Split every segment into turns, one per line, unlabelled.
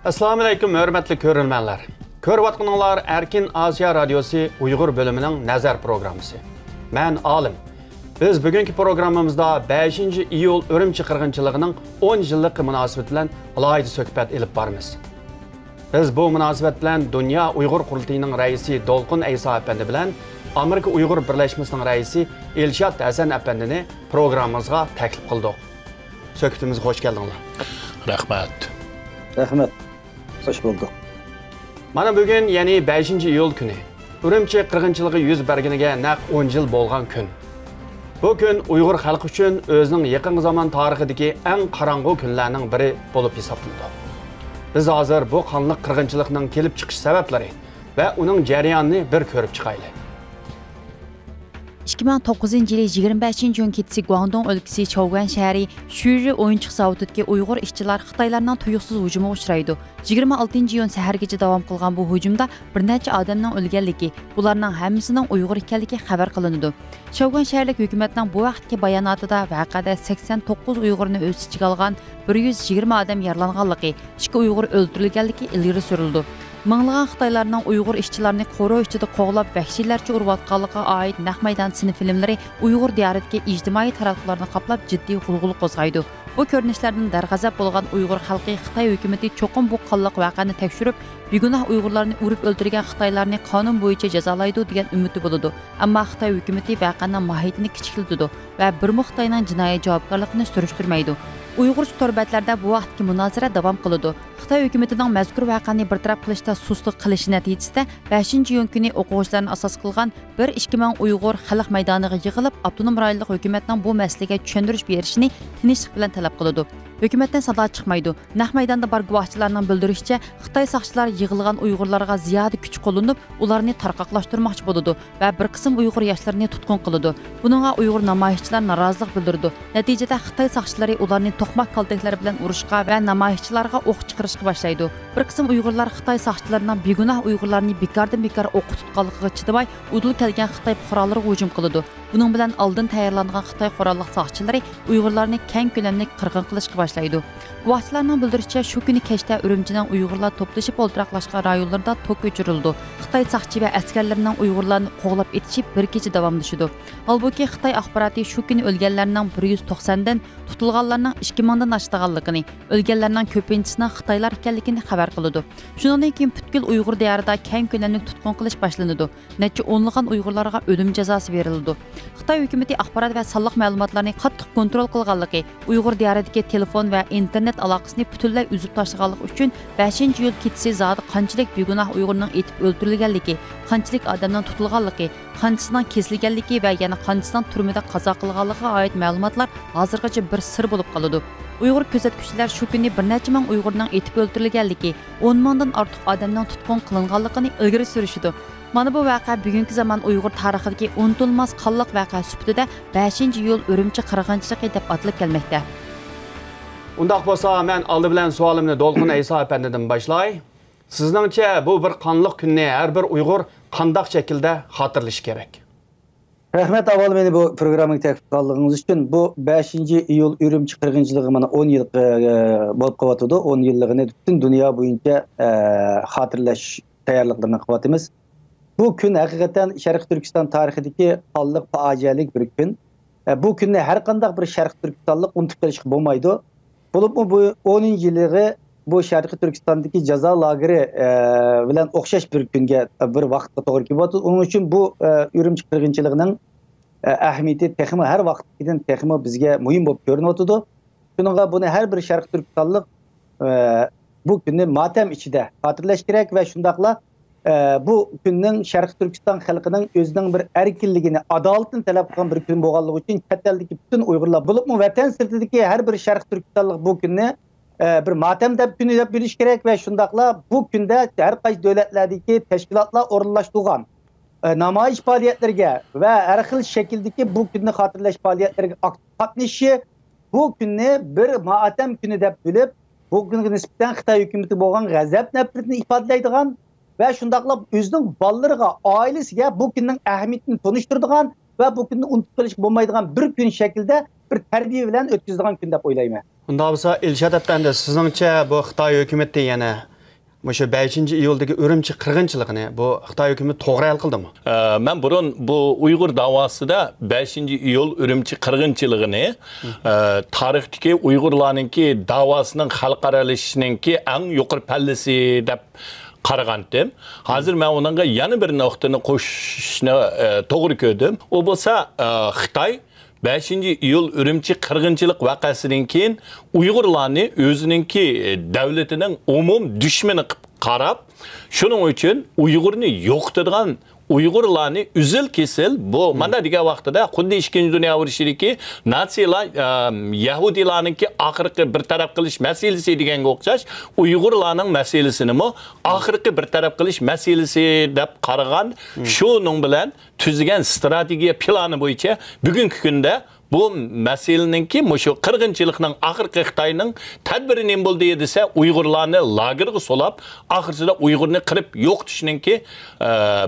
Assalomu alaykum, hörmətli görürmənlər. Görüvatqanlar Erkin Asiya Radiosu Uyğur bölümünün nəzər proqramısı. Mən Alim. Biz bugünkü proqramımızda 5 iyul Ürümçi qırğınçılığının 10 yıllık münasibət bilan alayda söhbət elib barmız. Biz bu münasibət bilan Dünya Uyğur Qurultayının rəisi Dolqun Eysa əpəndi bilan Amerika Uyğur Birləşməsinin rəisi Elşad Həsən əpəndini proqramımızga təklif qıldıq. Söhbətimizə xoş gəldiniz.
Rəhmət.
Rəhmət. Hoş bulduk.
Mana bugün yani 5 iyul günü. Ürümçi qırğınçılığı yüz berginiga naq 10 yıl bolğan gün. Bu gün Uyğur xalqı üçün özünün yaxın zaman tarixidagi eng qarang'u kunlarning biri bo'lib hisoblanadi. Biz hozir bu qonliq qirg'inchilikning kelib chiqish sabablari va uning jarayonini bir ko'rib chiqaylik.
2009 yılı 25 iyun kechasi Guangdong өлкәсе Chouguan şəhəri Shuri oyunçuq zavodidagi Uyğur işçilar Xitoylarning tuyuqsiz hujumiga uchraydi. 26 iyun səhərgacha davom qilgan bu hujumda bir necha odamning o'lganligi, bularning hammasining Uyğur ekanligi xabar qilinadi. Chouguan shəhərlik hukumatning bu vaqtdagi bayonotida vaqada 89 Uyğurni o'z ichiga olgan 120 odam yaralanganligi, 2 Uyğur o'ldirilganligi ilgari surildi. Mыңлаған Xitoylarning Uyğur işçilarini qo'rov ichida qo'g'lab vahshiylarcha urayotganligiga oid naq maydon sinf filmlari Uyğur diyoridagi ijtimoiy taraflarni qoplab jiddiy g'ulg'ul qo'zg'aydi. Bu ko'rinishlardan darg'azab bo'lgan Uyğur xalqi Xitoy hukumati cho'qim bu qonliq voqeani tekshirib, begunoh Uyğurlarni urib o'ldirgan Xitoylarni qonun bo'yicha jazolaydi degan umidi bo'ladi. Ammo Xitoy hukumati voqeaning mohiyatini kichikiltirdi va bir Xitoyning jinoiy javobgarligini surishtirmaydi. Uyghur torbatlarda bu vaqtki munozara davom qiladi. Xitoy hukumatining mazkur voqeani bartaraf qilishda suslik qilishi natijasida 5 iyun kuni o'quvchilarni asos qilgan 1-2 ming Uyghur xalq maydoniga yig'ilib, avtonom rayonlik hukumatning bu masalaga tushuntirish berishini tinchlik bilan talab qiladi. Hukumatdan sado chiqmaydi. Naq maydonda bor guvohchilarning bildirishicha, Xitoy soqchilar yig'ilgan Uyg'urlarga ziyoda kuch qo'llanib, ularni tarqoqlashtirmoqchi bo'ladi va bir qism Uyg'ur yoshlarini tutqun qiladi. Buningga Uyg'ur namoyishchilar norozilik bildirdi. Natijada Xitoy soqchilari ularni to'qmoq kaltaklari bilan urishga va namoyishchilarga o'q chiqarishga boshlaydi. Bir qism Uyg'urlar Xitoy soqchilarining begunoh Uyg'urlarni bekordan-bekor o'q tutganligiga chidamay, udul kelgan Xitoy fuqarolariga hujum qiladi. Buning bilan oldin tayyorlangan Xitoy qurolli soqchilari Uyg'urlarni keng ko'lamli qirg'in qilishga boshlaydi. Guvohchilarning bildirishicha, shu kuni kechda Urumchining Uyg'urlar to'plashib o'ltiraqlashgan rayonlarda to'q ko'chirildi. Xitoy soqchi va askarlarining Uyg'urlarni qo'g'lab etishib bir kecha davomlashdi. Holbuki Xitoy axboroti shu kuni o'lganlarning 190 dan, tutilganlarning 2000 dan oshganligini, o'lganlarning ko'pinchisining Xitoylar ekanligini xabar qiladi. Shundan keyin butkul Uyg'ur diyorida keng ko'lamli tutqun qilish boshlanadi. Necha o'nlagan Uyg'urlarga o'lim jazosi berildi. Xitoy hukumati axborot va sonliq ma'lumotlarni qattiq kontrol qilganligi, Uyg'ur diyoridagi telefon va internet aloqasini butunlay uzib tashlaganligi uchun 5 iyul kechasi zodi qanchalik begunoh Uyg'urning etib o'ldirilganligi, qanchalik odamning tutilganligi, qanchasining kesilganligi va yana qanchasining turmada qazo qilganligiga oid ma'lumotlar hozirgacha bir sir bo'lib qoladi. Uyg'ur kuzatuvchilar shu kuni bir necha ming Uyg'urning etib o'ldirilganligi, 10 mingdan ortiq odamning tutqun qilinganligini ilgari surishdi. Mana bu voqea bugungi zamon Uyg'ur tarixidagi unutilmas qonliq voqea sifatida 5 iyul Urumchi qirg'inchiligi deb atalib kelmoqda.
Undaq bo'lsa, men oldi bilan savolimni Dolqun Eysa apandidan boshlay. Sizningcha bu bir qonliq kunni har bir Uyg'ur qanday shaklda xotirlashi kerak?
Rahmet avval meni bu programı təklif qaldığınız üçün. Bu 5 iyul Ürümçi qırğınçılığı mana 10 yıl bo'lib qoladi. 10 yıllığını bütün dünya boyunca xatırlaş tayyorliqlarini qilyapmiz. Bu gün hakikaten Şərq Türkistan tarixidagi qonliq facialik bir gün. Bu günni har qanday bir Şərq Türkistanlik unutib qilishga bo'lmaydi. Bo'lib bu 10 yillığı bu Şərq Türkistandagi jazo lageri bilan o'xshash bir kunga bir vaqtga to'g'ri kelyapti. Onun uchun bu Ürümçi qirg'inchiligining ahamiyati texmi har vaqtdan texmi bizga muhim bo'lib ko'rinyapti. Shuningga buni har bir Şərq Türkistanlik bu kunni matam ichida xotirlash kerak va shundaqla bu günning Şərq Türkistan xalqining o'zining bir erkinligini, adolatini talab qilgan bir kun bo'lganligi uchun chet eldagi butun Uyg'urlar bo'libmi vatan sirtidagi har bir Şərq Türkistanlik bu kunni bir matam deb kuni deb bilish kerak va shundaqla bu kunda har qaysi davlatlardagi tashkilotlar o'rinlashtirgan namoyish faoliyatlariga va har xil shakldagi bu kunni xotirlash faoliyatlariga qatnashishi bu kunni bir matam kuni deb bilib, bu kunga nisbatan Xitoy hukumati bo'lgan g'azab nafratini ifodalaydigan ve şundaqla özünün ballarına, ailesiga bu günün ahamiyetini tanıştırdıgan ve bu günü unutup qilish bo'lmaydigan bir gün şekilde bir terbiye bilen ötküzdüğün gün dep oylayman.
Unda bo'lsa Elshad apandi, sizningcha bu Xitoy hukumati yana Şu 5 iyuldagi Urumchi qirg'inchiligini bu Xitoy hukumati to'g'ri hal qildimi?
Men burun bu Uyg'ur davosida 5 iyul Urumchi qirg'inchiligini tarixdagi Uyg'urlarninki davosining xalqaralashishiningki eng yuqori pallasi deb qaragandim. Hozir men unga yana bir nuqtani qo'shishni to'g'ri ko'rdim. U bo'lsa Xitoy 5 iyul Urumchi qirg'inchilik vaqasidan keyin Uyg'urlarni o'zininki davlatining umum dushmani qilib qarab, shuning uchun Uyg'urni yo'qotadigan Uyg'urlarni uzil kesil bu mana degan vaqtida xuddi 2 dunyo urushidagi natsiyalar Yahudilarninki oxirgi bir taraf qilish masalasi deganga o'xshash Uyg'urlarning masalasini mo oxirgi bir taraf qilish masalasi deb qaragan shuning bilan tuzilgan strategiya plani bo'yicha bugungi kunda bu meseleninki şu qirg'inchilikning oxirgi Xitoyning tadbiri nima bo'ldi desa Uyg'urlarni lagerga solab, oxirsida Uyg'urni qirib yo'qotishninki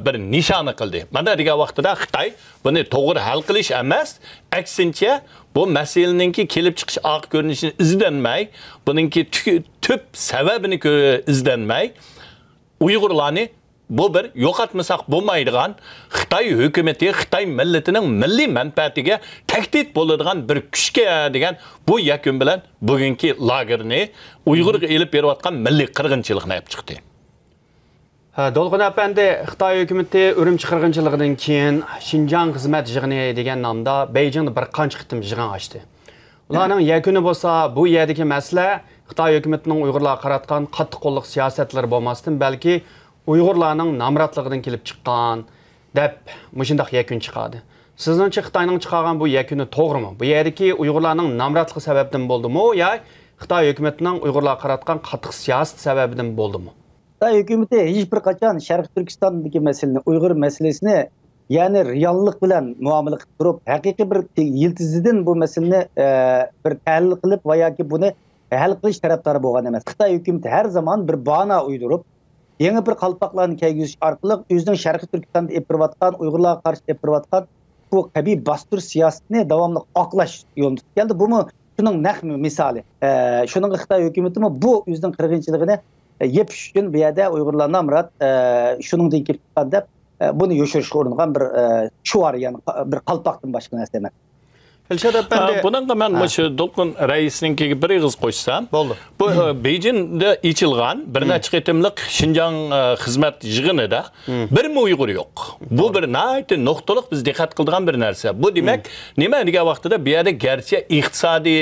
bir nishoni qildi. Mana degan vaqtida Xitoy buni to'g'ri hal qilish emas, aksincha bu meseleninki kelib chiqish oq ko'rinishini izlanmay, buningki tüp sababini izlanmay Uyg'urlarni bu bir yo'qotmasak bo'lmaydigan Xitoy hukumati, Xitoy millatining milliy manfaatiga tahdid bo'ladigan bir kuchga degan bu yakun bilan bugungi lagerni Uyg'urga elib berayotgan milliy qirg'inchilikni olib chiqdi.
Dolqun apandi, Xitoy hukumati Urumchi qirg'inchiligidan keyin Xinjiang xizmat yig'ini degan nomda Beijingda bir qancha qitim yig'in ochdi. Ularning yakuni bo'lsa, bu yerdagi masala Xitoy hukumatining Uyg'urlarga qaratgan qattiq qo'lliq siyosatlari bo'lmasdan, balki Uyg'urlarning namratligidan kelib chiqqan deb mushundaq yakun chiqadi. Sizningcha Xitoyning chiqargan bu yakuni to'g'rimi? Bu yerdagi Uyg'urlarning namratligi sababdan bo'ldimi yo Xitoy hukumatining Uyg'urlarga qaratgan qattiq siyosat sababidan bo'ldimi?
Xitoy hukumati hech bir qachon Sharq Turkistondagi masalani, Uyg'ur masalasini ya'ni reallik bilan muomala qilib turib, haqiqiy bir yiltizidan bu masalani bir tahlil qilib va yoki buni hal qilish tarafdori bo'lgan emas. Xitoy hukumati har zaman bir bahona uydurib yeni bir qalpaqlarni kiygizish orqali o'zining Sharqiy Turkistonda epirayotgan, Uyg'urlarga qarshi epirayotgan bu qabiy bastur siyosatini davomli oqlash yo'lini tutdi. Bu shuning naq misoli. Shuning Xitoy hukumati bu o'zining qirg'inchiligini yepish uchun bu yerda Uyg'urlarni amrat shuningdek kelib chiqqan deb buni yo'shirishga uringan bir shuar, ya'ni bir qalpaqdan boshqa narsa emas.
Bundan ben şu Dolqun reisninkiga bir ig'iz qo'shsam, bu Beijingda ichilgan bir necha qitimliq Xinjiang xizmat yig'inida bir Uyg'ur yo'q. Bu bir nayt nuqtaliq biz diqqat qiladigan bir narsa. Bu demak, nima degan vaqtida bu yerda garchi iqtisodiy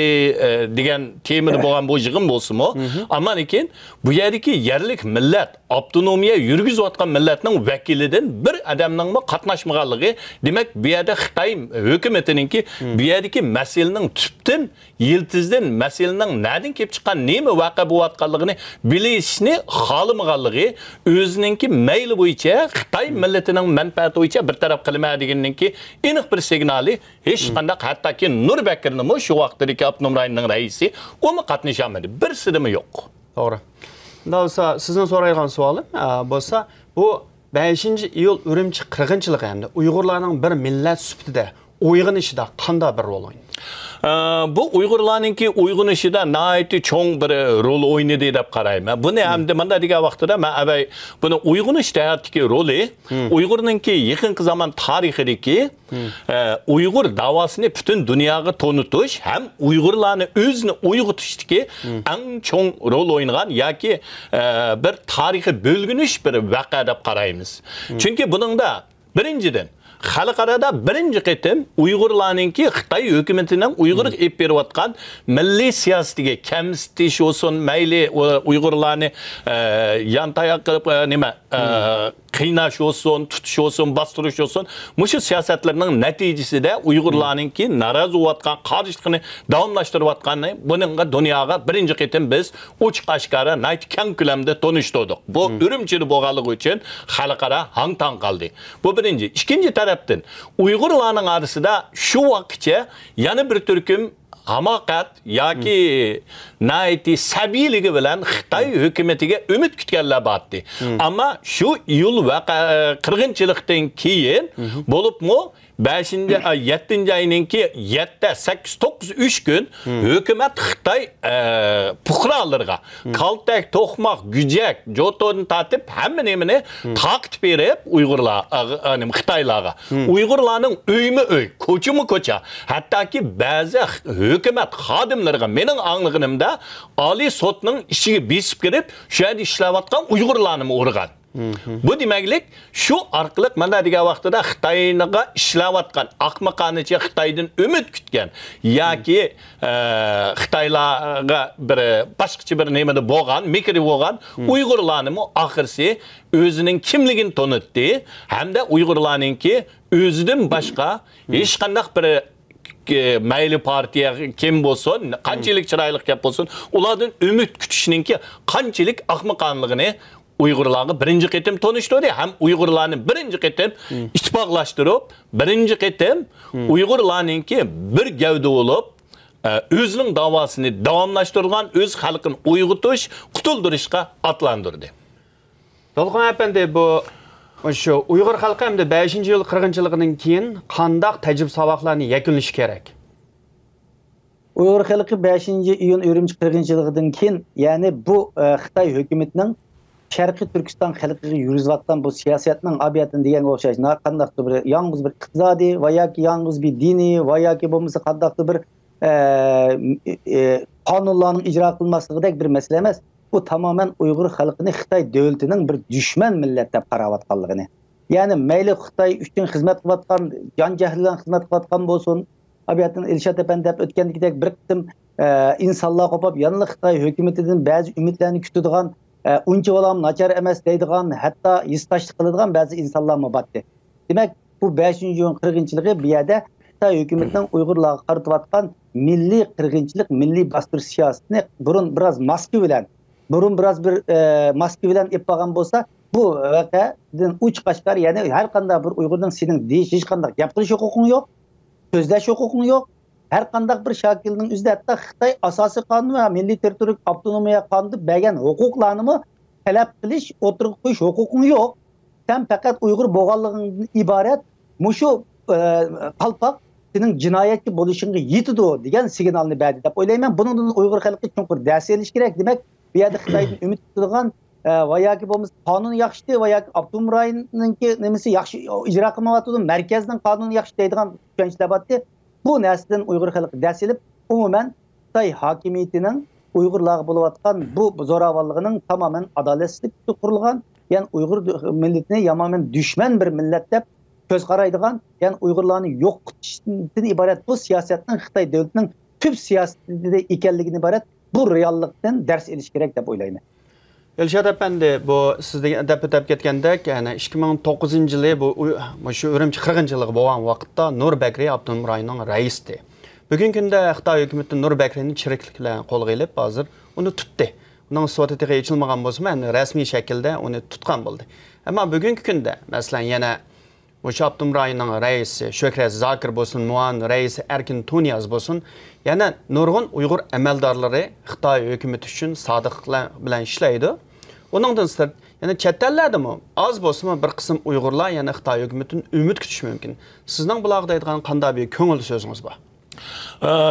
degan temada bo'lgan bu yig'in bo'lsa-mu, ammo lekin bu yerdagi yerlik millat, avtonomiya yurgizayotgan millatning vakilidan bir odamning qatnashmaganligi, demak bu yerda Xitoy hukumatininki bu yerdagi masalaning tubdan, yiltizdan masalaning nadan kelib chiqqan, nima voqea bo'layotganligini bilishni xohlamaganligi, o'zininki mayli bo'yicha Xitoy millatining manfaati bo'yicha bir taraf qilmaydiganninki aniq bir signali hech qanday, hattoki Nurbakirning shu vaqtdagi avtonom rayonning raisi uni qatnashamadi. Bir sidimi yo'q.
To'g'ri. Davsa sizdan so'raydigan savolim bo'lsa, bu 5 iyul Urumchi qirg'inchiligi hamda Uyg'urlarning bir millat sifatida uyg'onishida qanday bir rol o'ynaydi?
Bu Uyg'urlarninki uyg'onishida nihoyatda cho'ng bir rol o'ynaydi deb qarayman. Buni hamda mana degan vaqtida men avay buni uyg'onishdagi roli Uyg'urninki yaqinqi zaman tarixidagi Uyg'ur davosini butun dunyoga tanitish ham Uyg'urlarni o'zini uyg'otishdagi eng cho'ng rol o'ynagan yoki bir tarixiy bo'lginish bir voqea deb qaraymiz. Chunki buningda birinchidan xalqarada birinchi qitim Uyg'urlarninki Xitoy hukumatining Uyg'urga ep berayotgan milliy siyosatiga kamsitish olsun, mayli Uyg'urlarni yantayoq qilib nima qiynash olsun, tutish olsun, bostirish olsun, mushu siyosatlarning natijasida Uyg'urlarninki norozi bo'layotgan, qarshilikni davomlashtirayotganini buningga dunyoga birinchi qitim biz ochiq oshkora keng ko'lamda tanishtirdik. Bu Urumchida bo'lganligi uchun xalqaro hang-tang qoldi. Bu birinchi. Ikkinchi tarafdan Uyg'urlarning orasida shu vaqtcha yana bir turkum hamoqat yoki nayti sabiyligi bilan Xitoy hukumatiga umid kutganlar bordi. Ammo shu iyul va qirg'inchilikdan keyin bo'libmi 7. ayınınki 7, 8, 9, 3 gün hükümet Xitay puhralarga kaltak, toxmaq, gücek, jotonu tatip hemen emini takip verip Uygurlar, Xitaylarga. Uygurlarning öymi öy, koçumu koça. Hatta ki bazı hükümet xadimlarga mening anlığımda Ali sotning işiga besip kirib, şu yerda ishlayotgan Uygurlarni urgan. Bu demeklik şu arqılıq mana degan vaqtida Xitoyga ishlayotgan aqmaqanicha Xitoydan umid kutgan yoki Xitoylarga bir boshqacha bir nimada bo'lgan, mikri bo'lgan Uygurlarni oxirsi o'zining kimligini tanitdi hamda Uygurlarningki o'zidan boshqa hech qanday bir mayli partiya kim bo'lsin, qanchalik chiroyli gap bo'lsin, ulardan umid kutishninki qanchalik aqmaqanligini Uygurlarga birinci qitim tanıştırdı. Hem Uygurlarni birinci qitim ittifaqlaştırıp, birinci qitim Uygurlarninki bir gavda olup, özünün davasını davamlaştırgan, öz xalqini uyg'otish, qutuldirishga atlandırdı.
Dolqun efendi, bu şu Uyghur xalqi hamda 5-yil 40-yiligidan keyin qandaq tajrib saboqlarni yakunlash kerak?
Uyghur xalqi 5-iyun Ürümçi 40-yiligidan keyin, ya'ni bu Xitoy hukumatining Şərqi Türkistan xalqiga yürüzətən bu siyasətinin abiyatını degan o'xshash, qandaqdır bir yalnız bir iqtisadi va yoki yalnız bir dini va yoki bo'lmasa qandaqdır bir qonunlarning ijro qilinmasligidek bir masala emas. Bu tamamen Uyg'ur xalqini Xitoy davlatining bir dushman millat deb qarayotganligini. Ya'ni mayli Xitoy uchun xizmat qilayotgan, jon jahlidan xizmat qilayotgan bo'lsin, abiyatini Elshad efendi deb o'tgandek bir qitim insonlar qopib, yanlı Xitoy hukumatidan ba'zi umidlarni kutadigan uncha olam nachar emas deydigan, hatto istaşlik qiladigan ba'zi insonlar mobatdi. Demak, bu 5-iyun 40-yiligi bu yerda Xitoy hukumatining Uyg'urlarga qaratayotgan milliy qirg'inchilik, milliy bostirish siyosatini burun biraz maska bilan ep olgan bo'lsa, bu voqeadan uch qashqar, ya'ni har qanday bir Uyg'urning sening deyish hech qanday gap qilish huquqing yo'q, so'zlash huquqing yo'q. Her qandaq bir şakilning o'zida hatto Xitoy asosiy qonun va milliy territoriya avtonomiya qonuni bergan huquqlarni talab qilish, o'tirib qo'yish huquqing yo'q. Sen faqat Uyg'ur bo'lganligingdan iborat mushu qalpoq sening jinoyatchi bo'lishingga yetidi degan signalni berdi deb o'ylayman. Buningdan Uyg'ur xalqi chunqur dars olish kerak. Demak, bu yerda Xitoydan umid qilgan va yoki bo'lmasa qonun yaxshi va yoki avtonom rayonninki nimasi yaxshi ijro qilmayotdi, markazning qonuni yaxshi deydigan tushunchalar bordi. Bu neslinden Uyghur xalqi ders elib, umuman Xitoy hokimiyatining Uyg'urlarga bo'layotgan bu zo'ravonligining tamamen adolatsizlikka qurilgan, ya'ni Uyg'ur millatini yamamen dushman bir millat deb ko'z qaraydigan, ya'ni Uyg'urlarni yo'q qilishdan iborat bu siyosatning Xitoy davlatining tub siyosatida ekanligini iborat bu reallikdan dars olish kerak deb o'ylayman.
Elshad efendi, bu sizga deb ketgandek, ya'ni 2009-yili bu shu Ürümçi 40-yiligi bo'lgan vaqtda Nur Bakri avtonom rayonning raisdi. Bugungi kunda Xitoy hukumati Nur Bakrini chiriklik bilan qo'lga olib, hozir uni tutdi. Uning siyosatiga yechilmagan bo'lsa, yani rasmiy shaklda uni tutgan bo'ldi. Ammo bugungi kunda, masalan, yana o'sha avtonom rayonning raisi Shuhrat Zokir bo'lsin, muavin raisi Erkin Tuniyaz bo'lsin, yana nurg'un Uyg'ur amaldorlari Xitoy hukumati uchun sodiqlik bilan ishlaydi. Onundan sırt, yani chet ellardami az bo'lsa bir qism Uyg'urlar yana Xitoy hukumatidan umid kutish mumkin. Sizning bularga deydigan qanday bir ko'ngil so'zingiz bor?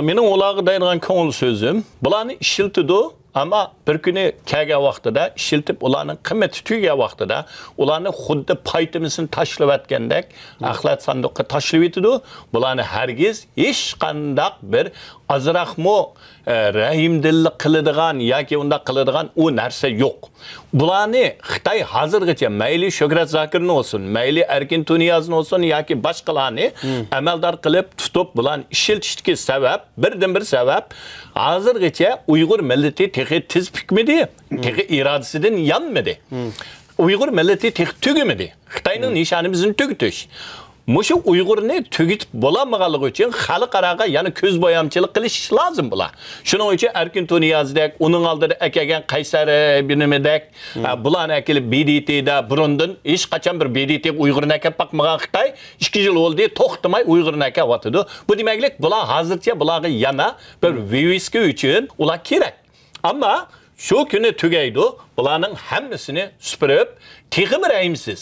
Mening ularga deydigan ko'ngil so'zim, bularni ishiltidi, ama bir kuni kelgan vaqtida ishiltib, ularning qimmati tugagan vaqtida, ularni xuddi paytimizni tashlab atgandek, axlat sanduqqa tashlab etdi. Bularni hargiz hech qanday bir azraqmo rahimdillik qiladigan yoki unda qiladigan u narsa yo'q. Bularni Xitoy hozirgacha mayli Shuhrat Zokirni olsun, mayli Erkin Tuniyazni olsun yoki boshqalarni amaldor qilib tutib bularni ishiltishga sabab, birdan bir sabab hozirgacha Uyg'ur millati texi tiz pikmidi, texi irodasidan yanmadi. Uyg'ur millati texi tugimadi. Xitoyning nishonimizni tugutish. Mushu Uyg'urni tugitib bo'lamaganligi uchun xalqaraga yana ko'z bo'yamchilik qilish lozim bular. Shuning uchun Erkin Tuniyazdek, uning oldida akagan Qaysar binimidek, bularni akilib BDTda burundan hech qachon bir BDT Uyg'urni akab baqmagan Xitoy 2 yil oldi to'xtamay Uyg'urni akabyotdi. Bu demaklik bular hozircha bularga yana bir viviska uchun ular kerak. Ammo shu kuni tugaydi, bularning hammasini supurib, texim rahimsiz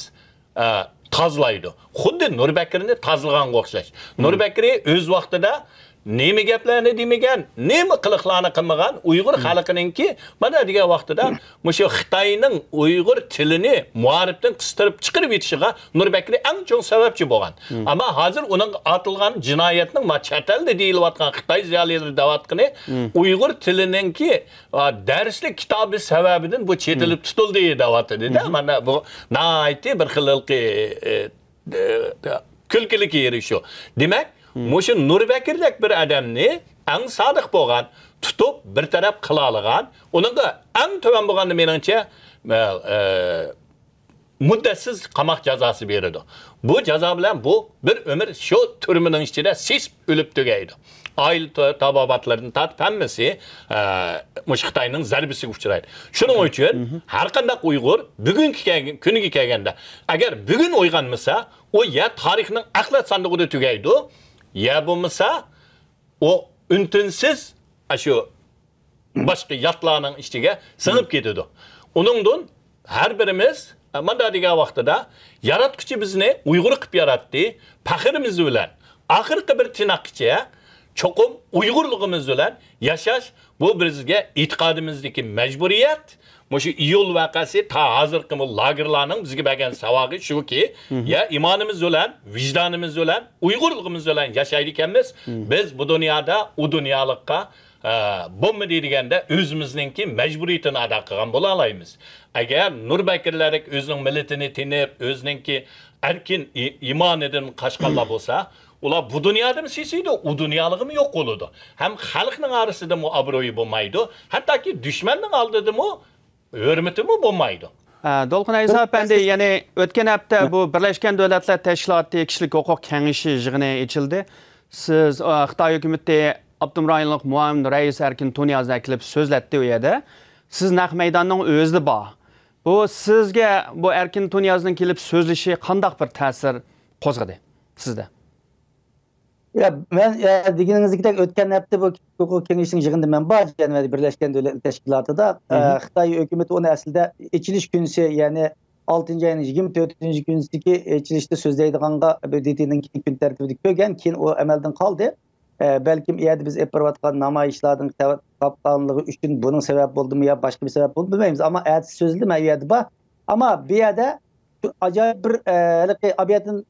tozlaydi. Xuddi Nurbakirni tozlaganga o'xshash. Nurbakiri o'z vaqtida nima gaplarni demagan, nima qiliqlarni qilmagan Uyg'ur xalqininki mana degan vaqtida mushu Xitoyning Uyg'ur tilini muarifdan qistirib chiqarib yetishiga Nurbakiri eng chong sababchi bo'lgan. Ammo hozir uning atilgan jinoyatning chatalda deyilayotgan Xitoy ziyolilari davatqini Uyg'ur tilininki darslik kitobi sababidan bu chetilib tutildi davatida. Mana bu nayti bir xilqi kulkilik yeri shu. Demak, Muşu Nurbekirdek bir adamni en sadık boğan, tutup bir taraf kılalıgan, onun da en töven boğandı menimce müddetsiz qamaq cezası verirdi. Bu ceza bilen bu bir ömür şu türümünün içinde sis ölüp tügeydi. Aile tababatlarının tatpemmesi Xitoyning zarbisi uçuraydı. Şunun için her kandak Uygur bugünkü günü kelgende agar bugün uyganmasa o ya tarixning axlat sandığı tügeydi. Ya bo'lmasa o üntinsiz shu boshqa yatlarning ichiga singib ketadi. Uningdan har birimiz mana degan vaqtida yaratquchi bizni Uyg'ur qilib yaratdi, faxrimiz bilan oxirgi bir tinaqcha cho'qim Uyg'urligimiz bilan yashash bu bizga e'tiqodimizdagi majburiyat. Muşu iyul vakası ta hazırki bu lagerlarning bizga bergan savog'i shuki, ya imonimiz bilan, vicdanimiz bilan, Uyg'urligimiz bilan yashaydi ekanmiz. Biz bu dunyoda u dunyolikqa bomba deydiganda o'zimizningki majburiyatini ado qilgan bo'la olamiz. Agar Nurbakirlardek o'zining millatini tinib, o'zininki erkin imonidan qashqarlar bo'lsa, ular bu dunyoda sesiydi, u dunyoligimi yo'q bo'ladi. Ham xalqning orasida mu obro'yi bo'lmaydi, hattoki dushmanning oldida mu hürmetimi bo'lmaydi.
Dolqin Aziz Efendi, yani o'tgan hafta bu Birleşken Devletler Teşkilatı Kishilik Huquq Kengashi yig'ini ochildi. Siz Xitoy hukumati Abdumrayonlik muavin rais Erkin Tunyozni kelib so'zlatdi u yerda. Siz naq maydonning o'zida bor. Bu sizga bu Erkin Tunyozning kelib so'zlashi qanday bir ta'sir qo'zg'adi sizda?
Ya ben deginingizde ötken hafta bu hukuk kengesinin yığında ben bazen Birleşken Devletler Teşkilatı'da Xitoy hükümeti onu aslında içiliş günüsü yani 6. ayının 24. günüsündeki içilişte sözleydiğinde dediğinin gün tertibi kögen ki o emelden kaldı. Belki iyiydi biz epravatkan namayişlerden kaptanlığı üçün bunun sebep oldu mu ya başka bir sebep oldu bilmeyiz ama eğer sözlü mü iyiydi bu ama bir yerde acayip bir abiyetin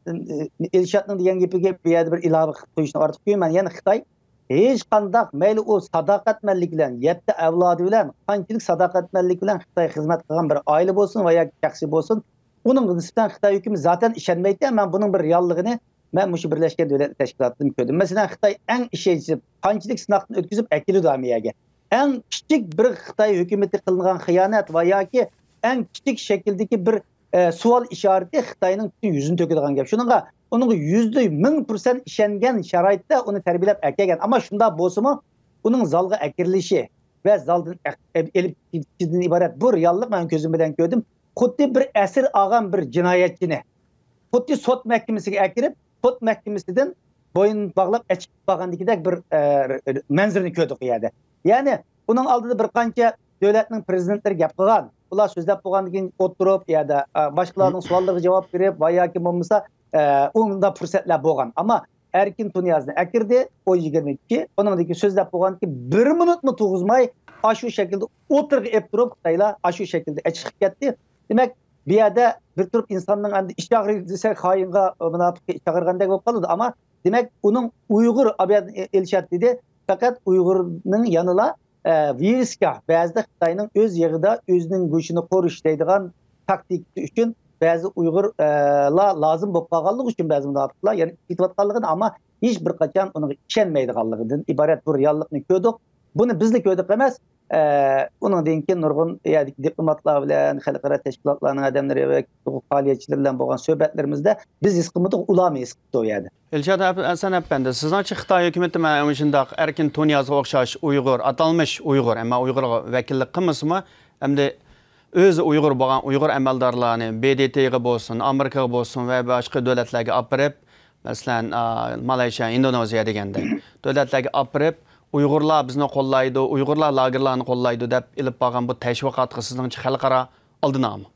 ilişatının diyen gibi bir yerde bir ilave koyuşunu artık koyayım ben. Yani Xitoy hiç kandak meyli o sadakatmenlik bilen, yetti evladı bilen, kançilik sadakatmenlik bilen Xitoy hizmet kılan bir aile olsun veya şahsi olsun. Onun nispeten Xitoy hükümeti zaten işenmeydi ama bunun bir reallığını ben bu Birleşken Devletler Teşkilatı'nı gördüm. Mesela Xitoy en işeyci kançilik sınavını ötküzüp ekili damiyege. En küçük bir Xitoy hükümeti kılınan hıyanet veya ki en küçük şekildeki bir sual işareti Xitoyning yüzünü töküdigan gap. Şununla onun %1000% işengen şarayitde onu terbiyelep ekegen. Ama şunda bolsa onun zalga ekirilishi ve zaldan elip gitişinden ibaret bu reallik ben gözümden gördüm. Xuddi bir esir ağam bir cinayetçini. Xuddi sot mahkemesiga ekirip, sot mahkemesinden boyun bağlap açıp bağandikidek bir menzirini gördük yani. Yani bunun aldığında bir qancha devletning prezidentleri gap qilgan. Ular sözlep bo'lgandan keyin o'tirib ya da boshqalarning savollariga javob berib va yoki bo'lmasa unda fursatlar bo'lgan. Ammo Erkin Tunyozni akirdi, o 22, onundaki sözlep bo'lgandan keyin 1 minutmi to'g'izmay shu şekilde o'tirib turib Xitoylar shu şekilde chiqib ketdi. Demak, bu yerda bir turib insonning endi ish chaqirib desa xoinga munofiq chaqirgandek bo'lib qoladi, ammo demak uning Uyg'ur elchat dedi, faqat Uyg'urning yanıla virusga ba'zida Xitoyning o'z yig'ida o'zining go'shini qo'rish deydigan taktik uchun ba'zi Uyg'urlar lozim bo'lib qolganligi uchun ba'zi munofiqlar ya'ni ketayotganligini ammo hech bir qachon uni ishonmaydiganligidan iborat bir reallikni ko'rdik. Buni bizlik ko'rdik emas, undan keyin nurg'un diplomatlar bilan xalqaro tashkilotlarning odamlari va huquq faoliyatchilari bilan bo'lgan suhbatlarimizda biz his qilmadik, ular his qildi u yerda.
Elshad Hasan Efendi, sizningcha Xitoy hukumati mana shunday Erkin Tunyozga o'xshash Uyg'ur, atalmish Uyg'ur, ammo Uyg'urga vakillik qilmasmi, hamda o'zi Uyg'ur bo'lgan Uyg'ur amaldorlarni BDTga bo'lsin, Amerikaga bo'lsin va boshqa davlatlarga olib borib, masalan, Malayziya, Indoneziya degandek davlatlarga olib borib Uyg'urlar bizni qo'llaydi, Uyg'urlar lagerlarni qo'llaydi deb ilib borgan bu tashviqotga sizningcha xalqaro oldinami?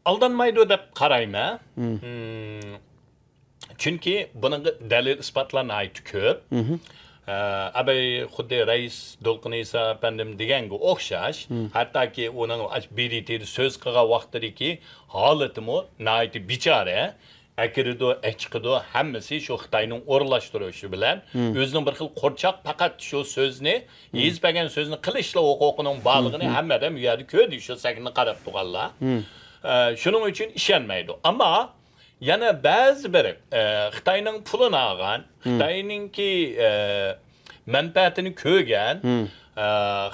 aldanmaydı deb qarayman. Chunki buning dalil isbotlarni aytib ko'p. Abay xuddi rais Dolqin Isa apandim deganga o'xshash, hattoki uning BDT'da so'z qilgan vaqtidagi holatimi nihoyat bichora, akirido, chiqido, hammasi shu Xitoyning o'rlashtirishi bilan o'zining bir xil qo'rchoq faqat shu so'zni, yezmagan so'zni qilishla huquqining borlig'ini hammadan u yerda ko'rdi, shu sakni qarab turganlar. Shuning uchun ishonmaydi. Ammo yana ba'zi bir Xitoyning pulini olgan, Xitoyningki manfaatini ko'rgan,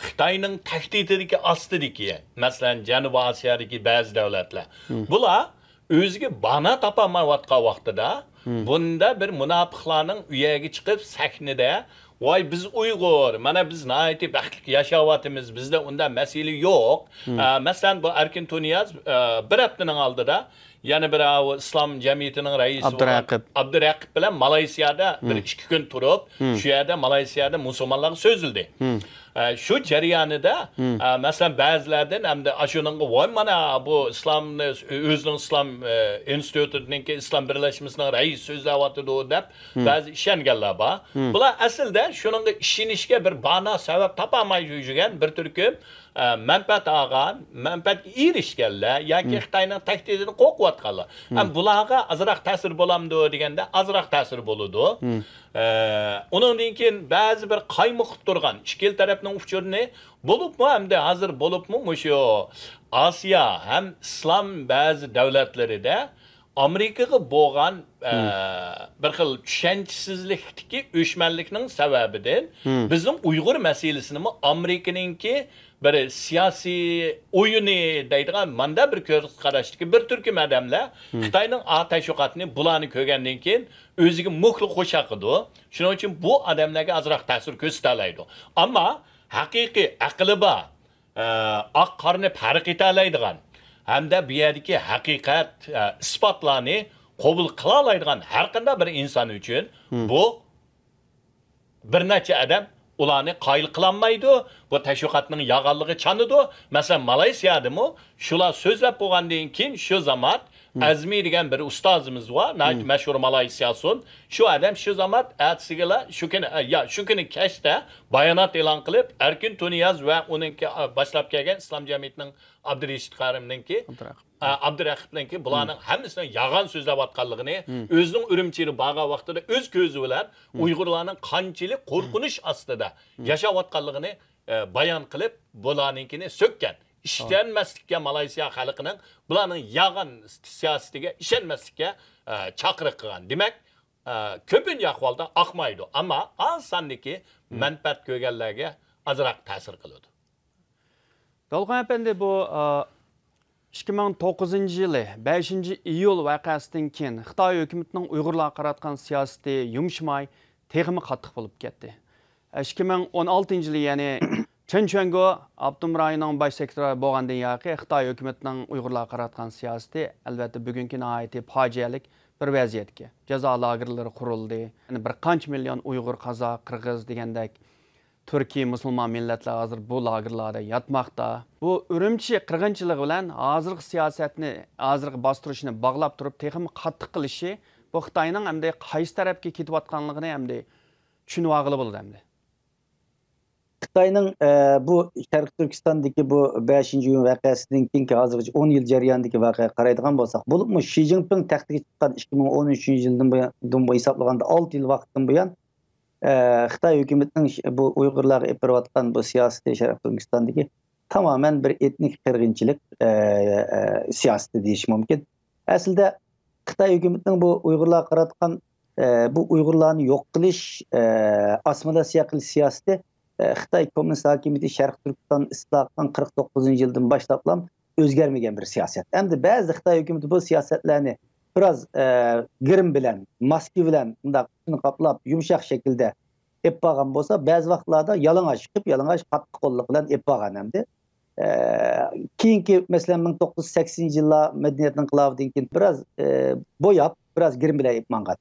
Xitoyning tahdididagi ostidagi, masalan Janubiy Osiyodagi ba'zi davlatlar. Bular o'ziga bana topamayotgan vaqtida bunda bir munofiqlarning uyaga chiqib sahnada voy biz Uyg'ur, mana biz nihoyat baxtli yashayapmiz, bizda undan masala yo'q. Masalan bu Erkin Tuniyaz bir haftaning oldida yana bir islom jamiyatining raisi Abduraqib bilan Malayziyada bir 2 kun turib, shu yerda Malayziyada musulmonlarga so'zildi. Shu jarayonida masalan ba'zilardan hamda shuning voy mana bu islomni o'zining islom institutininki islom birlashmasining raisi so'zlayotdi deb ba'zi ishonganlar bor. Bular aslida shuning ishonishga bir bana sabab topolmay yurgan bir turkum manfaat olgan, manfaatga erishganlar yoki Xitoyning tahdidini qo'rqayotganlar. Bularga azroq ta'sir bo'lamdi deganda azroq ta'sir bo'ladi. Undan keyin ba'zi bir qaymoqib turgan ikkil tarafning uchurini bo'libmi hamda hozir bo'libmi shu Osiyo ham islom ba'zi davlatlarida Amerikaga bo'lgan bir xil tushanchisizlikdagi o'shmanlikning sababidan bizning Uyg'ur masalasini Amerikaninki bir siyosiy o'yini deydigan manda bir ko'z qarashdagi bir turkum odamlar Xitoyning tashviqotini bularni ko'rgandan keyin o'ziga muhli qo'shaqidi. Shuning uchun bu odamlarga azroq ta'sir ko'rsatadi. Ammo haqiqiy aqli bor, oq qorni farq eta oladigan hamda bu yerdagi haqiqat isbotlarni qabul qila oladigan har qanday bir inson uchun bu bir necha odam ularni qoyil qilolmaydi. Bu tashviqotning yag'anligi chanidi. Masalan, Malayziyadami shular so'zlab bo'lgandan keyin shu zaman Azmi degan bir ustozimiz bor, mashhur Malayziyason. Shu odam shu zaman atsigala shu kuni kashda bayonot e'lon qilib, Erkin Tuniyaz va uning boshlab kelgan islom jamiyatining Abdurashid Qarimninki Abduraqibninki bularning hammasini yag'an so'zlayotganligini, o'zining Urumchini bag'a vaqtida o'z ko'zi bilan Uyg'urlarning qanchalik qo'rqinish ostida yashayotganligini bayon qilib, bularninkini so'kkan. İşlenmezlikka Malayziya xalqining bularning yag'an siyosatiga ishonmaslikka chaqiriq qilgan. Demak, ko'pincha ahvolda oqmaydi, ammo oz sondagi manfaat ko'rganlarga azroq ta'sir qiladi.
Dolqin efendi, bu 2009-yılı 5 iyul vaqasidan keyin Xitoy hukumatining Uyg'urlarga qaratgan siyosati yumshmay, texmi qattiq bo'lib ketdi. 2016-yılı ya'ni Chunchungo Abdumrayning bosh sekretar bo'lgandan yoqi Xitoy hukumatining Uyg'urlarga qaratgan siyosati albatta bugungi nihoyat fojialik bir vaziyatga. Jazo lagerlari qurildi. Yani bir qancha million Uyg'ur, Qozoq, Qirg'iz degandek Türkiye musulmon millatlar hozir bu lagerlarda yatmoqda. Bu Urumchi qirg'inchiligi bilan hozirgi siyosatni, hozirgi bostirishni bog'lab turib, texmi qattiq qilishi bu Xitoyning hamda qaysi tarafga ketayotganligini hamda tushunib olg'ili bo'ladi hamda.
Xitoyning bu Sharq Turkistondagi bu 5-iyun voqeasidan keyingi hozirgacha 10 yil jarayonidagi voqeaga qaraydigan bo'lsak, bo'libmi Shi Jinping taxtga chiqqan 2013-yildan buyon hisoblaganda 6 yil vaqtdan buyon Xitoy hukumatining bu Uyg'urlarga epirayotgan bu siyosati Sharq Turkistondagi tamamen bir etnik qirg'inchilik siyosati deyish mumkin. Aslida Xitoy hukumatining bu Uyg'urlarga qaratgan bu Uyg'urlarni yo'q qilish, assimilyatsiya qilish siyosati Xitoy Komünist hakimiyeti Sharq Turkiston islohidan 49-yildan boshlab o'zgarmagan bir siyosat. Endi ba'zi Xitoy hukumati bu siyosatlarni biraz girim bilan, maski bilan bundaq qaplab, yumshoq shaklda ep bo'lgan bo'lsa, ba'zi vaqtlarda yalang'och chiqib, yalang'och qattiq qo'llik bilan ep bo'lgan hamda. Keyingi masalan 1980-yillar madaniyat inqilobidan keyin biraz bo'yab, biraz girim bilan ep mangan.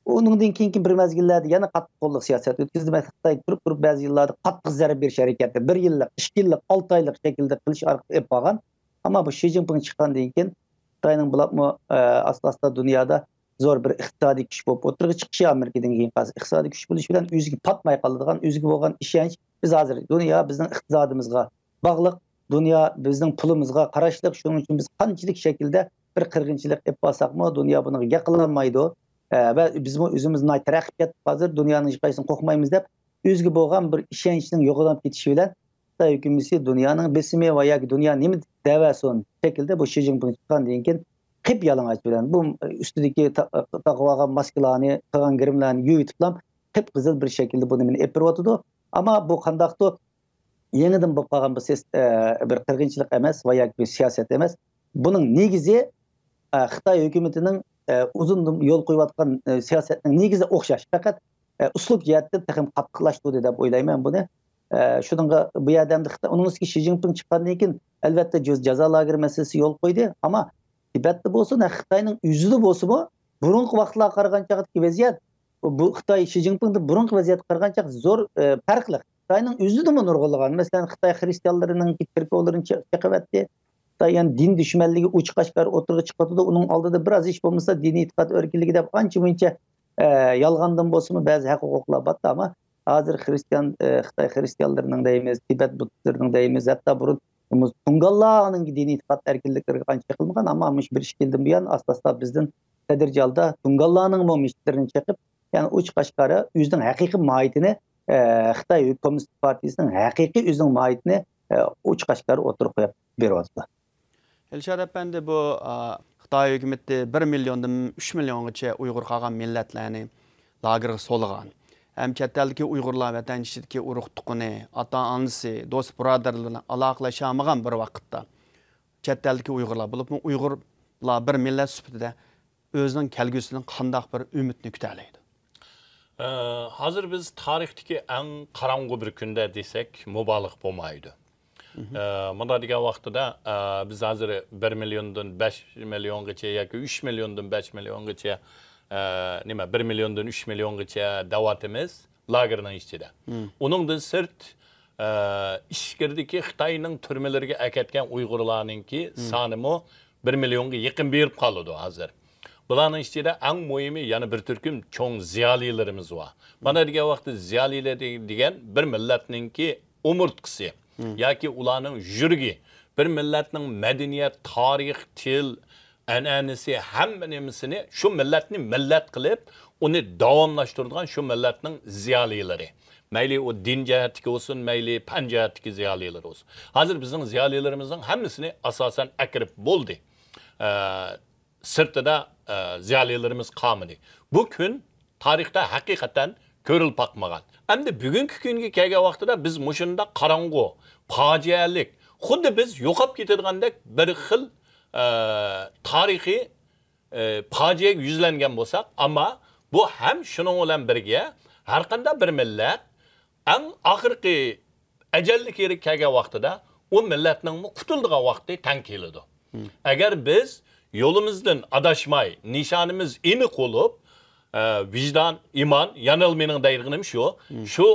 Onundan keyingi bir mezgillarda yana qattiq qo'llik siyosat o'tkazdi. Xitoy turib ba'zi yillarda qattiq zarba berish harakati 1 yillik, 2 yillik, 6 oylik shaklda qilish orqali ep bo'lgan. Ammo bu Shi Jinping chiqqandan keyin Xitoyning bulapmı asla dünyada zor bir iqtisodiy kuch bo'lib o'tirg'i chiqishi Amerikadan keyin qolsa iqtisodiy kuch bo'lishi bilan o'ziga patmay qoladigan o'ziga bo'lgan ishonch biz hozir dunyo bizning iqtisodimizga bog'liq dunyo bizning pulimizga qarashliq shuning uchun biz qanchalik shaklda bir qirg'inchilik qilib qolsaqmi dunyo buni yaqinlanmaydi va biz o'zimiz taraqqi etib hozir dunyoning hech qaysini qo'rqmaymiz deb o'ziga bo'lgan bir ishonchning yo'qolib ketishi bilan Xitoy hukumati dunyoning besimi va yoki dunyo nima davason şekilde bu Xi Jinping chiqqandan keyin qip yalang'och bilan bu ustidagi taqib olgan maskalarni qilgan grimlarni yuvitiblam qip qizil bir shaklda buni meni epiryotidi ammo bu qandaqdir yangidan bo'lib qolgan bu bir qirg'inchilik emas va yoki bir siyosat emas buning negizi Xitoy hukumatining uzun yo'l qo'yayotgan siyosatning negizi o'xshash faqat uslub jihatdan taxim qattiqlashdi deb o'ylayman buni shuningga bu yerdamda uning ustiga Xi Jinping chiqqandan keyin albatta jazo lageri masalasi yo'l qo'ydi ammo Tibet'te bo'lsin Xitoyning o'zida bo'lsa-mu burungi vaqtlarga qaragancha vaziyat bu Xitoy Xi Jinpingning burungi vaziyatga qaragancha zo'r farqli Xitoyning o'zida ham nurg'unlagan masalan Xitoy xristianlarining cherkovlarini chaqavatdi Xitoy yani din dushmanligi uch qashqar o'tirg'i chiqadi uning oldida biroz ish bo'lmasa diniy e'tiqod erkinligi deb ancha-muncha yolg'ondan bo'lsa-mu ba'zi haq-huquqlar bor ammo hozir Xitoy xristianlarining deymiz Tibet budistlarining deymiz hatto burun Tungallarning diniy e'tiqod erkinliklariga qancha qilmagan ammo bir ishkildan buyon asosda bizdan tadrijalda Tungallarning mo'minlarini chaqib ya'ni uch qashqari o'zining haqiqiy mohiyatini Xitoy Kommunist partiyasining haqiqiy o'zining mohiyatini uch qashqari o'tirib qo'yib beryapti.
Elshad efendi bu Xitoy hukumati 1 milliondan 3 milliongacha Uyg'ur qolgan millatlarni lagerga so'lgan. Hem chet eldagi Uyg'urlar vatan ichidagi urug' tuquni, ota-onasi, do'st birodarlarla aloqalashamagan bir vaqtda chet eldagi Uyg'urlar bo'libmi Uyg'urlar bir millat sifatida o'zining kelgusidan qanday bir umidni kuta oladi.
Hozir biz tarixdagi eng qorong'u bir kunda desak, mubolag'a bo'lmaydi. Mana degan vaqtida biz hozir 1 milliondan 5 milliongacha yoki 3 milliondan 5 milliongacha 1 milliondan 3 milliongacha davatimiz lagerning ichida. Uningdan sirt ishkirdagi Xitoyning turmalariga aketgan Uyg'urlarningki sonimi 1 millionga yaqin berib qoldi hozir. Bularning ichida eng muhimi yana bir turkum cho'ng ziyolilarimiz bor. Mana degan vaqtda ziyolilar degan bir millatningki umurtqisi yoki ularning yurgi, bir millatning madaniyat, tarix, til an'anasi hamma nimasini shu millatni millat qilib uni davomlashtiradigan shu millatning ziyolilari mayli o din jihatiga olsun mayli fan jihatiga ziyolilar olsun hozir bizning ziyolilarimizning hammasini asosan akrib bo'ldi sirtida ziyolilarimiz qolmadi bu kun tarixda haqiqatan ko'rilib boqmagan endi bugungi kunga kelgan vaqtida biz mushunda qorong'u fojialik xuddi biz yo'qolib ketadigandak bir xil tarixiy fojiaga yuzlangan bo'lsak ammo bu ham shuning bilan birga har qanday bir millat eng oxirgi ajallik yeri kelgan vaqtida u millatning qutuldigan vaqti tang keladi agar biz yo'limizdan adashmay nishonimiz aniq bo'lib vicdan iman yanılmening dayrığım şu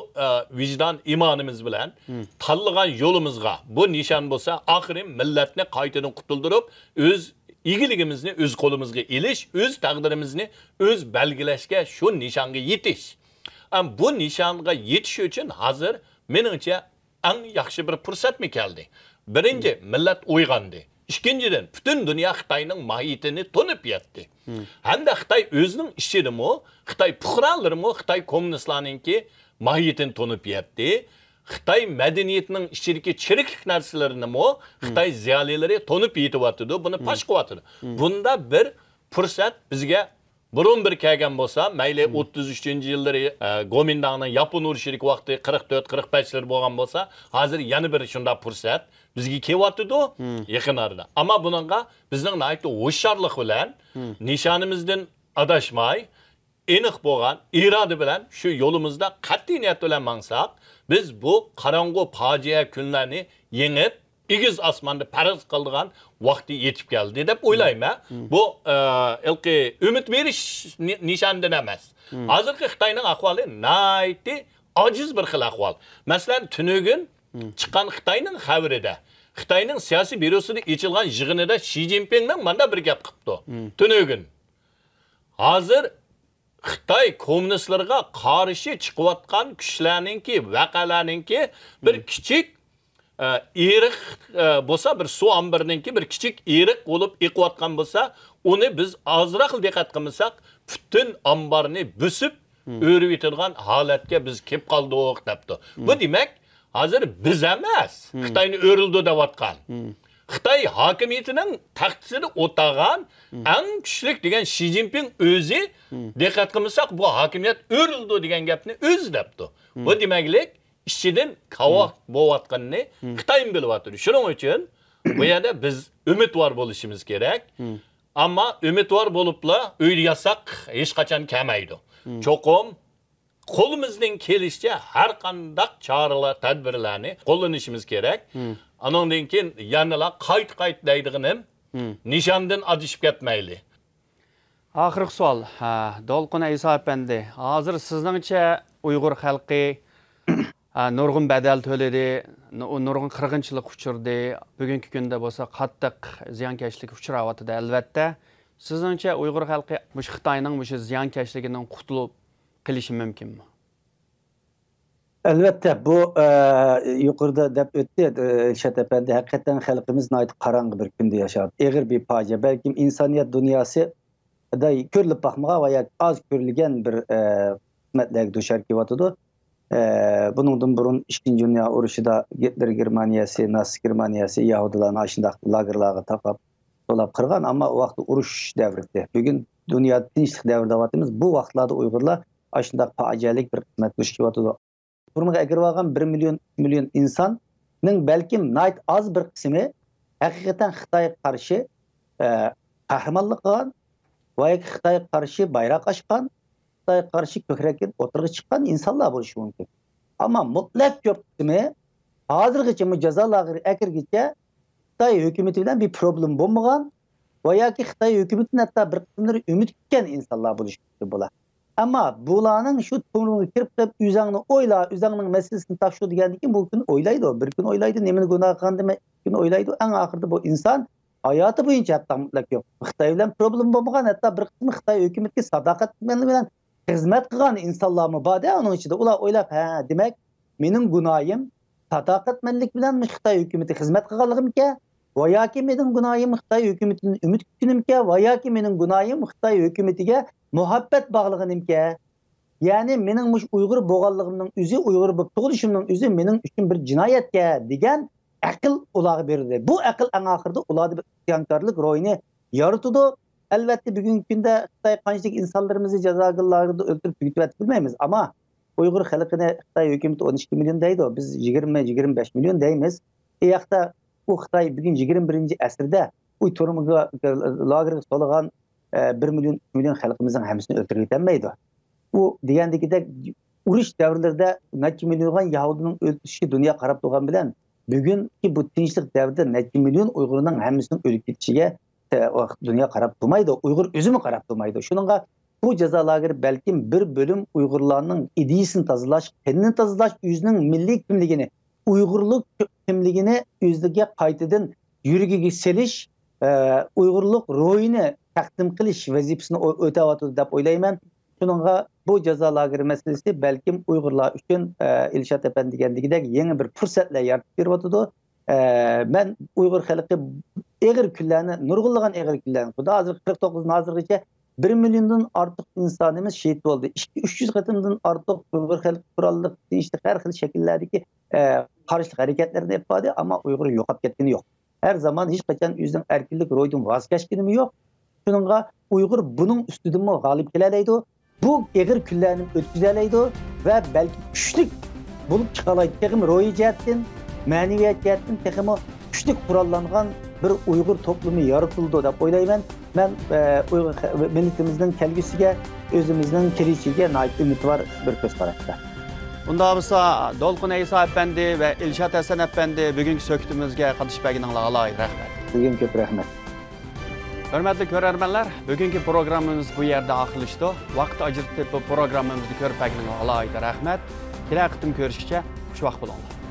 vicdan imanımız bilen tanlagan yolumuzga bu nişan bolsa ahiri milletini qaytadan qutuldurup öz igiligimizni öz kolumuzga ilish öz taqdirimizni öz belgileşke şu nişanga yetish bu nişanga yetish uchun hozir meningcha eng yaxshi bir fursat mi keldi birinchi millat uyg'ondi İkinciden, bütün dünya Xitayning mahiyetini tonib yetdi. Hamda Xitay özünün işidimi, Xitay puhralarımı, Xitay komünistlarınki mahiyetini tonib yetdi. Xitay medeniyetinin içindeki çiriklik narsalarini Xitay ziyalileri tonib yetivatıdı, bunu paş kıvatıdı. Bunda bir fırsat bizge burun bir kelgan bo'lsa, mayli 33-yillari Gomindangning yapon urushilik vaqti 44-45 bo'lgan bo'lsa, hozir yana bir shunda fursat bizga kelyapti-ku yaqin arada. Ammo buningga bizning nayt o'sharlik bilan nishonimizdan adashmay, aniq bo'lgan iroda bilan shu yo'limizda qat'iy niyat bilan mangsak, biz bu qorong'u fojia kunlarni yengib igiz osmonda parvoz qildigan vaqti yetib keldi deb o'ylayman. Bu ilki umid berish nishondan emas. Hozirgi Xitoyning ahvoli nayti ojiz bir xil ahvol. Masalan, tunugin chiqqan Xitoyning xabarida Xitoyning siyosiy bürosida ochilgan yig'inida Xi Jinpingning mana bir gap qilibdi. Tunugin. Hozir Xitoy kommunistlarga qarshi chiqayotgan kuchlarningki, vaqalarningki bir kichik eriq bo'lsa, bir suv ombirininki bir kichik eriq bo'lib eqiyotgan bo'lsa, uni biz ozroq diqqat qilmasak, butun omborni bo'sib, o'rib yetadigan holatga biz kelib qoldik debdi. Bu demak, hozir biz emas, Xitoyni o'rildi deyotgan. Xitoy hokimiyatining taxtisini o'tagan eng kuchli degan Xi Jinping o'zi diqqat qilmasak, bu hokimiyat o'rildi degan gapni o'zi debdi. Bu demaklik işçinin kavak boğatkanını Xitay'ın biliyatır. Şunun için bu yerda biz ümit var bo'lishimiz kerak. Ama ümit var bo'libla öyle yasak hiç kaçan kelmaydi. Çoğum qo'limizdan kelishicha har qanday choralar, tadbirlarni qo'llanishimiz kerak. Anondan keyin yanala qayt deydiganim nishondan adishib ketmayli.
Oxirgi savol. Dolqun Isa efendi, hozir sizningcha Uyg'ur xalqi nurg'un badal to'ladi, nurg'un qirg'inchilik uchirdi. Bugungi kunda bo'lsa qattiq ziyonkashlik uchrayotdi albatta. Sizningcha Uyg'ur xalqi mush Xitoyning mush ziyonkashligidan qutulib qilishi mumkinmi?
Albatta bu yuqorida deb o'tdi Elshad efendi, haqiqatan xalqimiz nayt qarang'i bir kunda yashadi. Eg'ir bir fojia, balki insoniyat dunyosi da ko'rilib baxmaga va az ko'rilgan bir qismatlarga duchor kelyotdi. Buningdan burun 2. Dünya urushida Hitler Germaniyasi, Nazi Germaniyasi Yahudilarni ashundaq lagerlarga taqab to'lab qirgan, ammo u vaqtda urush davrida. Bugun dunyoda tinchlik davrida deyapmiz. Bu vaqtlarda Uyg'urlar ashundaq fojialik bir qismat duch kelyotdi. Turmaga kirib olgan 1 million insonning balkim nayt az bir qismi haqiqatan Xitoyga qarshi qahramonlik qilgan va Xitoyga qarshi bayroq ochgan, Xitoyga qarshi ko'krakka o'tirg'i chiqqan insonlar bo'lishi mumkin. Ammo mutlaq ko'p qismi hozirgacha mujazo lag'iri akirgacha Xitoy hukumati bilan bir problem bo'lmagan va yoki Xitoy hukumatining hatto bir qismlari umid kutgan insonlar bo'lishi mumkin bo'ladi. Ammo bularning shu to'g'riga kirib o'zingni o'yla, o'zingning masalasini topshir degandan keyin bu kun o'ylaydi, bir kun o'ylaydi, nimani gunoh qilgan dema, kun o'ylaydi. Eng oxirida bu inson hayoti bo'yicha hatto mutlaq yo'q. Xitoy bilan problem bo'lmagan, hatto bir qismi Xitoy hukumatiga sadoqatmandlik bilan xizmat qilgan insonlarmi bor-da, uning ichida ular o'ylab, ha, demak, mening gunoyim sadoqatmandlik bilan Xitoy hukumatiga xizmat qilganligimga va yoki mening gunoyim Xitoy hukumatidan umid kutganimga va yoki mening gunoyim Xitoy hukumatiga muhabbat bog'lig'inimga, ya'ni mening mush Uyg'ur bo'lganligimning o'zi, Uyg'ur bo'lib tug'ilishimning o'zi mening uchun bir jinoyatga degan aql ularga berildi. Bu aql eng oxirida ularda bir isyankorlik ro'yini yaratadi. Albatta bugungi kunda Xitoy qanchalik insonlarimizni jazogarlarida o'ldirib tugatib bilmaymiz, ammo Uyg'ur xalqini Xitoy hukumati 12 million deydi, biz 20-25 million deymiz. Bu yoqda u Xitoy bugun 21-asrda uy turmuga lagerga solgan 1 million xalqimizning hammasini o'ldirib ketolmaydi. U degandagidek urush davrlarida necha milliongan Yahudining o'ltirishi dunyo qarab turgan bilan bugungi bu tinchlik davrida necha million Uyg'urning hammasini o'lib ketishiga dunyo qarab turmaydi. Uyg'ur o'zimi qarab turmaydi. Shuningga bu jazo lageri balkim bir bo'lim Uyg'urlarning ideyasini tozalash, qanini tozalash, o'zining milliy kimligini, Uyg'urlik kimligini o'ziga qaytadan yurigiga selish, Uyg'urlik ro'yini taqdim qilish vazifasini o'tayotdi deb o'ylayman. Shuningga bu jazo lageri masalasi balkim Uyg'urlar uchun Elshad efendi degandigidek yangi bir fursatlar yaratib beryotdi. Men Uyg'ur xalqi eg'ir kunlarni, nurg'unlagan eg'ir kunlarni, xudo hozir 49 hozirgacha 1 milliondan ortiq insonimiz shahid bo'ldi. 200-300 qatimdan ortiq Uyg'ur xalqi qurolliq, tinchlik har xil shakllardagi qarshilik harakatlarni yapadi, ammo Uyg'ur yo'qolib ketgani yo'q. Her zaman hech qachon o'zining erkinlik ro'yidan voz kechgani yo'q. Shuningga Uyg'ur buning ustidan g'olib kelalaydi. Bu eg'ir kunlarni o'tkazalaydi va balki kuchli bo'lib chiqalaydi. Texim ro'yi jihatdan, ma'naviyat jihatdan texim kuchli qurollangan bir Uyg'ur toplumi yaratildi deb o'ylayman. Men Uyg'ur millatimizning kelgusiga, o'zimizning kelishiga umidvor bir ko'z qarashda.
Bunda bo'lsa, Dolqun Isa efendi va Elshad Hasan efendi bugungi suhbatimizga qatnashganingizga alohida rahmat.
Bugun ko'p rahmat.
Hurmatli ko'rarmanlar, bugungi programmamiz bu yerda oxirlashdi. Vaqt ajratib bu programmamizni ko'rib berganingizga alohida rahmat. Kelasi qitim ko'rishgacha xushvaqt bo'linglar.